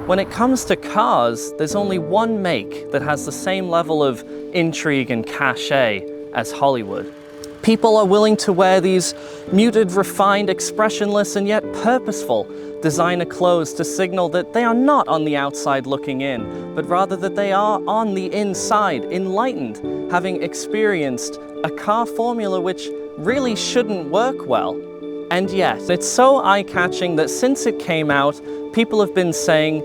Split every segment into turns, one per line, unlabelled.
When it comes to cars, there's only one make that has the same level of intrigue and cachet as Hollywood. People are willing to wear these muted, refined, expressionless, and yet purposeful designer clothes to signal that they are not on the outside looking in, but rather that they are on the inside, enlightened, having experienced a car formula which really shouldn't work well. And yet, it's so eye-catching that since it came out, people have been saying,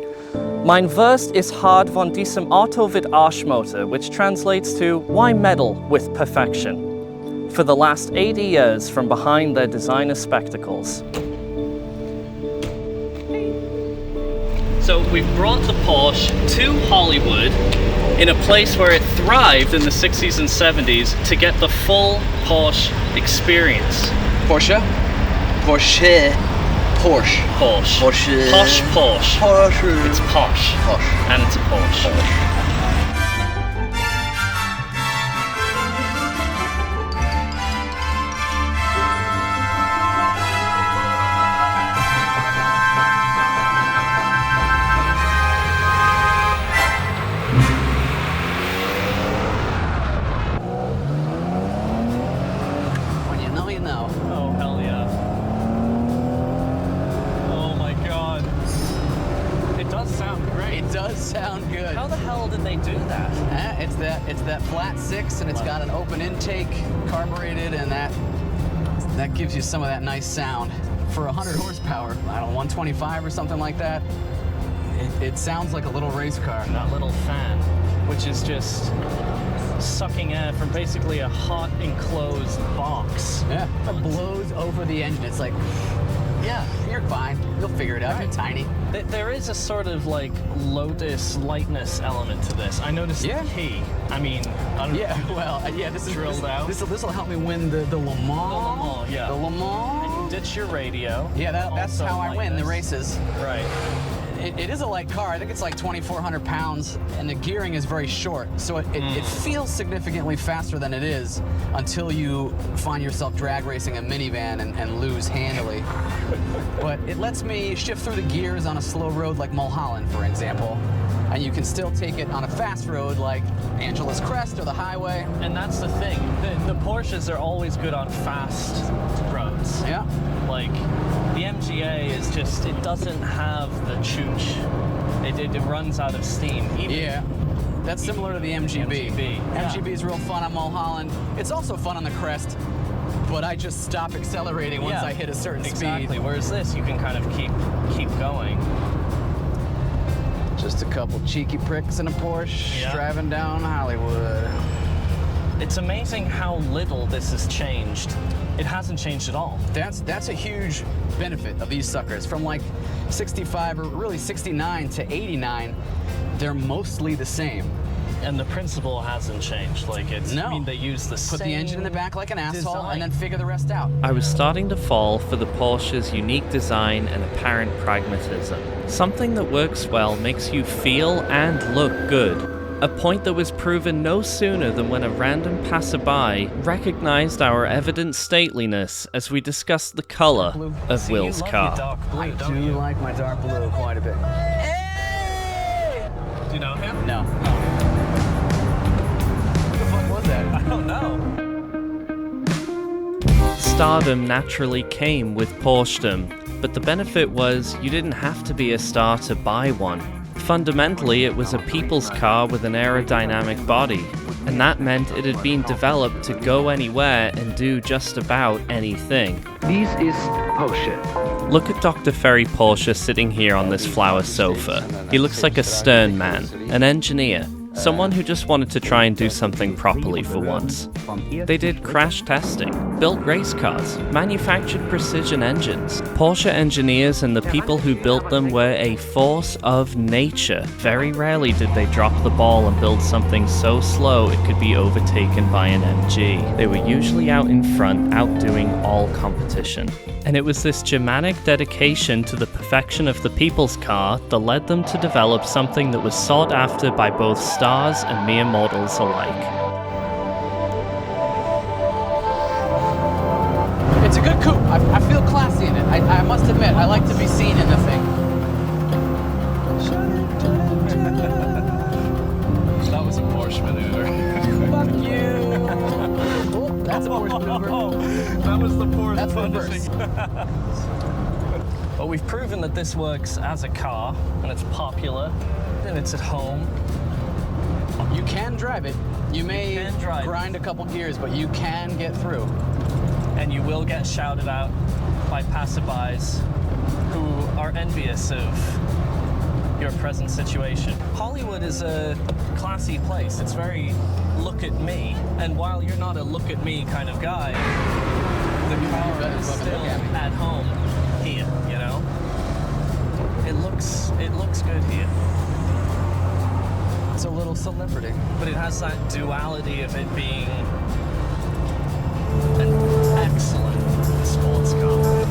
"Mein Wurst ist hart von diesem Auto wird Arschmotor," which translates to, "Why meddle with perfection?" for the last 80 years from behind their designer spectacles. So we've brought the Porsche to Hollywood in a place where it thrived in the 60s and 70s to get the full Porsche experience.
Porsche? Porsche. Porsche.
Porsche.
Porsche.
Posh Porsche.
Porsche.
It's posh.
Posh.
And it's a Porsche.
Porsche.
Oh, hell yeah. Oh my god. It does sound great.
It does sound good.
How the hell did they do that?
It's that flat six, and it's got an open intake, carbureted, and that gives you some of that nice sound. For 100 horsepower, I don't know, 125 or something like that, it sounds like a little race car.
That little fan, which is just sucking air from basically a hot enclosed box.
Yeah, it blows over the engine. It's like, yeah, you're fine. You'll figure it out.
Right.
You're tiny.
There is a sort of like Lotus lightness element to this. I noticed
Yeah.
the key. I mean, I don't
Yeah, well, yeah, this is
Drilled out.
This will help me win the Le Mans.
The Le Mans, yeah.
The Le Mans.
And you ditch your radio.
Yeah, that's
Also
how I win the
lightness.
races.
Right.
It is a light car. I think it's like 2,400 pounds, and the gearing is very short, so it feels significantly faster than it is until you find yourself drag racing a minivan and lose handily. But it lets me shift through the gears on a slow road like Mulholland, for example, and you can still take it on a fast road like Angeles Crest or the highway.
And that's the thing. The Porsches are always good on fast roads.
Yeah.
Like, the MGA is just, it doesn't have the chooch. It runs out of steam.
Yeah. That's similar to the MGB. MGB is real fun on Mulholland. It's also fun on the Crest, but I just stop accelerating once I hit a certain
Exactly.
speed.
Whereas this, you can kind of keep going.
Just a couple cheeky pricks in a Porsche
Yeah.
driving down Hollywood.
It's amazing how little this has changed. It hasn't changed at all.
That's a huge benefit of these suckers. From like 65 or really 69 to 89, they're mostly the same.
And the principle hasn't changed. Like, it's,
No.
I mean, they use the same
Put the engine in the back like an asshole
design.
and then figure the rest out.
I was starting to fall for the Porsche's unique design and apparent pragmatism. Something that works well makes you feel and look good. A point that was proven no sooner than when a random passerby recognized our evident stateliness as we discussed the color of
See,
Will's
you love
car.
your dark blue,
I
don't
do
you?
like my dark blue quite a bit. Hey!
Do you know him?
No. What the fuck was that?
I don't know.
Stardom naturally came with Porschedom, but the benefit was you didn't have to be a star to buy one. Fundamentally, it was a people's car with an aerodynamic body, and that meant it had been developed to go anywhere and do just about anything.
Dies ist Porsche.
Look at Dr. Ferry Porsche sitting here on this flower sofa. He looks like a stern man, an engineer, someone who just wanted to try and do something properly for once. They did crash testing, built race cars, manufactured precision engines. Porsche engineers and the people who built them were a force of nature. Very rarely did they drop the ball and build something so slow it could be overtaken by an MG. They were usually out in front, outdoing all competition. And it was this Germanic dedication to the perfection of the people's car that led them to develop something that was sought after by both stars and mere mortals alike.
It's a good coupe. I feel classy in it. I must admit, I like to be seen in the thing. That's a Porsche maneuver.
That was the Porsche.
That's reverse.
But we've proven that this works as a car, and it's popular, and it's at home.
You can drive it. You may grind a couple gears, but you can get through.
And you will get shouted out by passerbys who are envious of your present situation. Hollywood is a classy place. It's very look at me. And while you're not a look at me kind of guy, the car is still at home here, you know? It looks good here.
It's a little celebrity.
But it has that duality of it being an excellent sports car.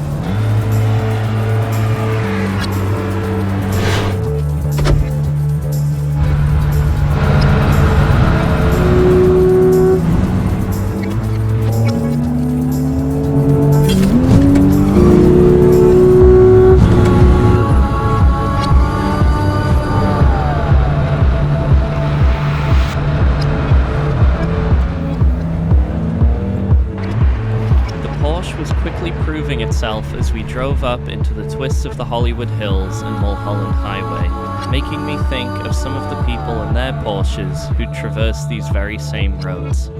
Proving itself as we drove up into the twists of the Hollywood Hills and Mulholland Highway, making me think of some of the people in their Porsches who traverse these very same roads.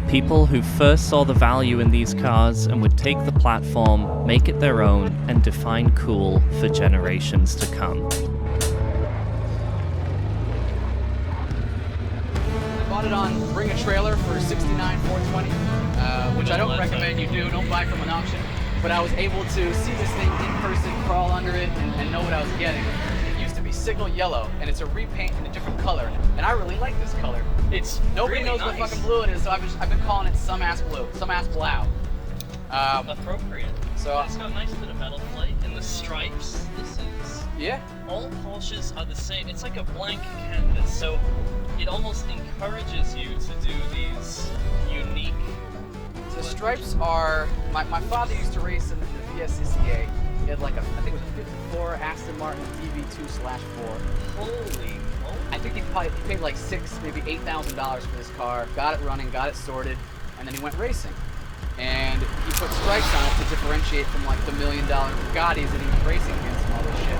People who first saw the value in these cars and would take the platform, make it their own, and define cool for generations to come.
I bought it on Bring a Trailer for $69,420, which I don't recommend you do. Don't buy from an auction. But I was able to see this thing in person, crawl under it, and know what I was getting. It used to be signal yellow, and it's a repaint in a different color. And I really like this color. It's nobody really knows what fucking blue it is, so I've been calling it some ass blue, some ass blau.
Appropriate.
So
it's got a nice bit of metal plate and the stripes. This is all Porsches are the same. It's like a blank canvas, so it almost encourages you to do these unique.
The stripes are, my father used to race in the PSCCA. He had like I think it was a 54 Aston Martin DB2/4.
Holy moly.
I think he paid like $6,000, maybe $8,000 for this car, got it running, got it sorted, and then he went racing. And he put stripes on it to differentiate from like the $1 million Bugattis that he was racing against and all this shit.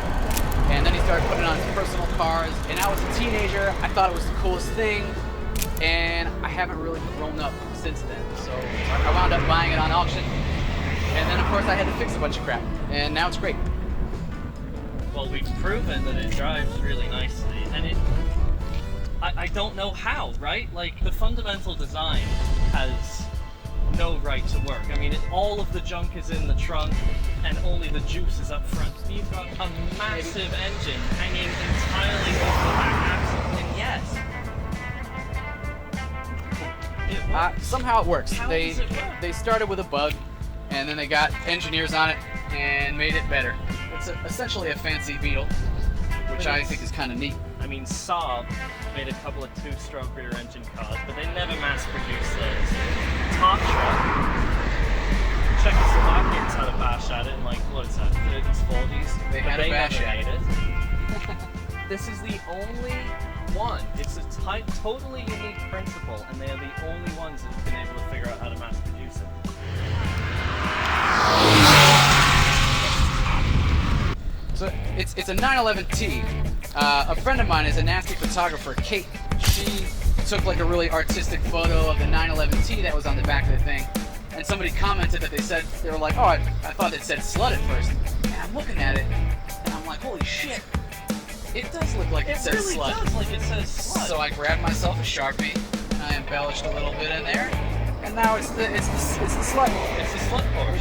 And then he started putting it on his personal cars, and I was a teenager, I thought it was the coolest thing, and I haven't really grown up since then. So I wound up buying it on auction, and then of course I had to fix a bunch of crap, and now it's great.
Well, we've proven that it drives really nicely, and I don't know how, right? Like, the fundamental design has no right to work. I mean, all of the junk is in the trunk, and only the juice is up front. You've got a massive engine hanging entirely off the back axle, and yes,
somehow it works.
How does it work?
They started with a bug, and then they got engineers on it and made it better. It's essentially a fancy Beetle, which I think is kind of neat.
I mean, Saab made a couple of two-stroke rear engine cars, but they never mass-produced those. Tatra, Czechoslovakians had a bash at it in like, what is that, 30s, 40s?
They had a bash at
it. This is the only one. It's a totally unique principle, and they are the only ones that have been able to figure out how to mass-produce it.
So it's a 911T. A friend of mine is a nasty photographer, Kate. She took like a really artistic photo of the 911T that was on the back of the thing, and somebody commented that they were like, oh, I thought it said slut at first. And I'm looking at it, and I'm like, holy shit, it does look like it says
really
slut.
It does like it says slut.
So I grabbed myself a Sharpie, and I embellished a little bit in there, and now it's the slut.
It's the slut Porsche.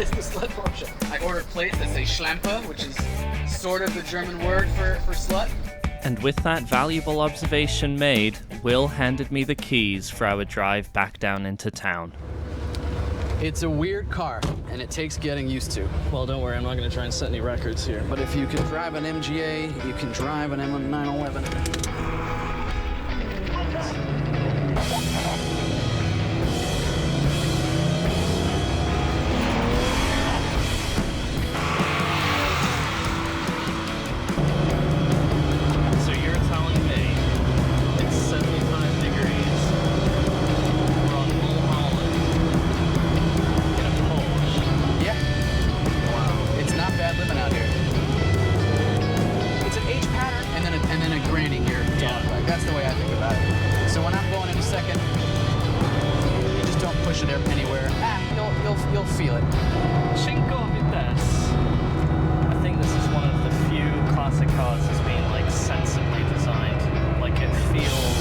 It's the slut Porsche. I ordered plates that say Schlampe, which is sort of the German word for slut.
And with that valuable observation made, Will handed me the keys for our drive back down into town.
It's a weird car, and it takes getting used to.
Well, don't worry, I'm not going to try and set any records here.
But if you can drive an MGA, you can drive an M911.
It's 75 degrees. We're on Mulholland.
dog leg. That's the way I think about it. So when I'm going in a second, you just don't push it anywhere. You'll feel it.
Cinco Vites. I think this is one of the few classic cars that's been like sensibly designed. Like it feels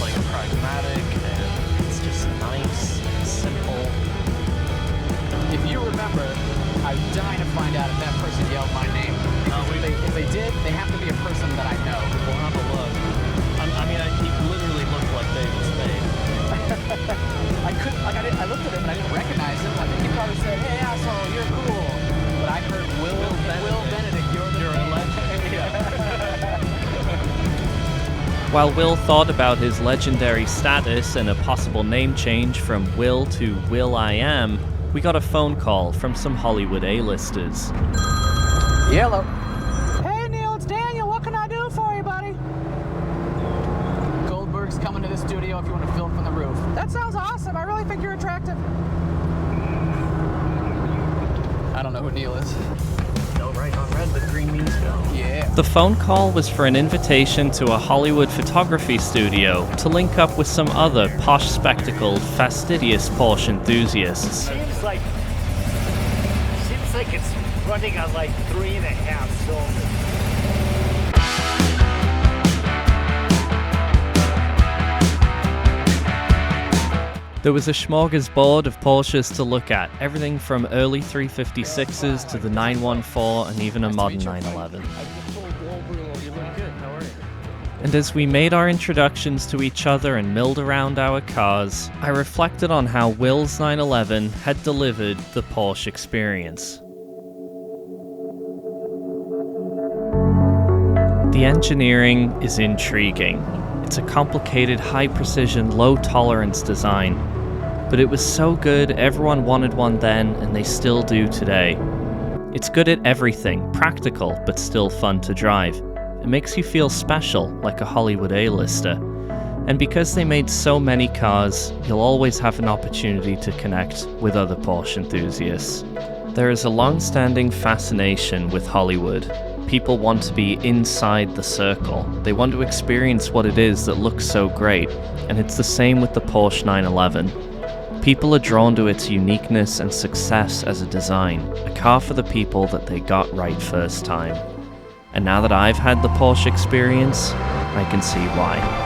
like pragmatic and it's just nice and simple.
If you remember, I'm dying to find out if that person yelled my name. If they did, they have to be a person that I know.
We'll have a look. He literally looked like David Spade.
I looked at him and I didn't recognize him. I think he probably said, "Hey asshole, you're cool." But I heard Will Benedict, you're a legend.
While Will thought about his legendary status and a possible name change from Will to Will I Am, we got a phone call from some Hollywood A-listers.
Yellow. Hey Neil, it's Daniel. What can I do for you, buddy? Goldberg's coming to the studio if you want to film from the roof. That sounds awesome. I really think you're attractive. I don't know who Neil is.
No, right on red, but green means go.
Yeah.
The phone call was for an invitation to a Hollywood photography studio to link up with some other posh spectacled, fastidious Porsche enthusiasts.
Seems like it's running on like 3.5 cylinders.
There was a smorgasbord of Porsches to look at, everything from early 356s to the 914 and even a modern 911. And as we made our introductions to each other and milled around our cars, I reflected on how Will's 911 had delivered the Porsche experience. The engineering is intriguing. It's a complicated, high-precision, low-tolerance design. But it was so good, everyone wanted one then, and they still do today. It's good at everything, practical, but still fun to drive. It makes you feel special, like a Hollywood A-lister. And because they made so many cars, you'll always have an opportunity to connect with other Porsche enthusiasts. There is a long-standing fascination with Hollywood. People want to be inside the circle. They want to experience what it is that looks so great, and it's the same with the Porsche 911. People are drawn to its uniqueness and success as a design, a car for the people that they got right first time. And now that I've had the Porsche experience, I can see why.